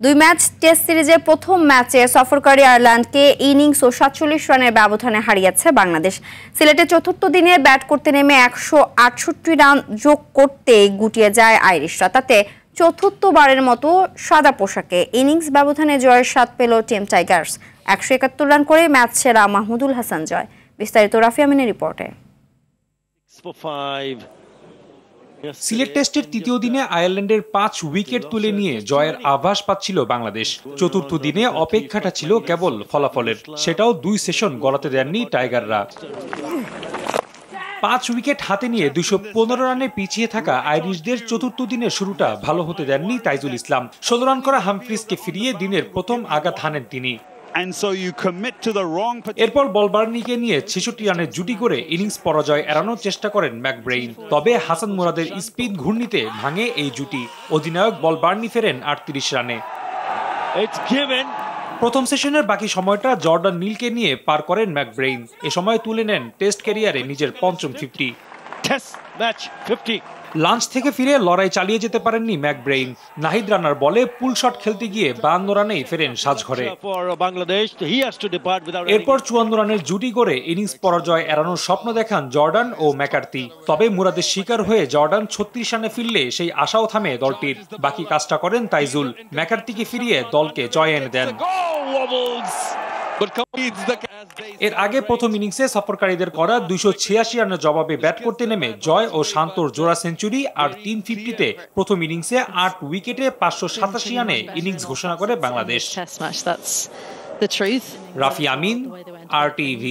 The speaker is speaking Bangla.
দুই ম্যাচ টেস্ট সিরিজের প্রথম ম্যাচে সফরকারী আয়ারল্যান্ডকে ইনিংস ও ৪৭ রানের ব্যবধানে হারিয়েছে বাংলাদেশ। সিলেটে চতুর্থ দিনে ব্যাট করতে নেমে ১৬৮ রান যোগ করতেই গুটিয়ে যায় আইরিশরা। তাতে চতুর্থবারের মতো সাদা পোশাকে ইনিংস ব্যবধানে জয়ের স্বাদ পেল টিম টাইগার্স। ১৭১ রান করে ম্যাচ সেরা মাহমুদুল হাসান জয়। বিস্তারিত রাফি আমিনের রিপোর্টে। সিলেট টেস্টের তৃতীয় দিনে আয়ারল্যান্ডের ৫ উইকেট তুলে নিয়ে জয়ের আভাস পাচ্ছিল বাংলাদেশ। চতুর্থ দিনে অপেক্ষাটা ছিল কেবল ফলাফলের, সেটাও ২ সেশন গড়াতে দেননি টাইগাররা। ৫ উইকেট হাতে নিয়ে ২১৫ রানে পিছিয়ে থাকা আইরিশদের চতুর্থ দিনের শুরুটা ভালো হতে দেননি তাইজুল ইসলাম। ১৬ রান করা হামফ্রিজকে ফিরিয়ে দিনের প্রথম আঘাত হানেন তিনি। এরপর বলবার্নিকে নিয়ে ৬৬ রানের জুটি করে ইনিংস পরাজয় এড়ানোর চেষ্টা করেন ম্যাকব্রেইন। তবে হাসান মুরাদের স্পিন ঘূর্ণিতে ভাঙে এই জুটি। অধিনায়ক বলবার্নি ফেরেন ৩৮ রানে। প্রথম সেশনের বাকি সময়টা জর্ডান নীলকে নিয়ে পার করেন ম্যাকব্রেইন। এ সময় তুলে নেন টেস্ট ক্যারিয়ারে নিজের পঞ্চম 50। লাঞ্চ থেকে ফিরে লড়াই চালিয়ে যেতে পারেননি ম্যাকব্রেইন। নাহিদ রানার বলে পুল শট খেলতে গিয়ে ৫২ রানেই ফেরেন সাজঘরে। এরপর ৫৪ রানের জুটি করে ইনিংস পরাজয় এড়ানোর স্বপ্ন দেখান জর্ডান ও ম্যাকার্থি। তবে মুরাদের শিকার হয়ে জর্ডান ৩৬ রানে ফিরলে সেই আশাও থামে দলটির। বাকি কাজটা করেন তাইজুল। ম্যাকার্থিকে ফিরিয়ে দলকে জয় এনে দেন। এর আগে প্রথম ইনিংসে সফরকারীদের করা ২৮৬ রানের জবাবে ব্যাট করতে নেমে জয় ও শান্তর জোড়া সেঞ্চুরি আর ৩50-তে প্রথম ইনিংসে ৮ উইকেটে ৫৮৭ রানে ইনিংস ঘোষণা করে বাংলাদেশ। রাফি আমিন, RTV।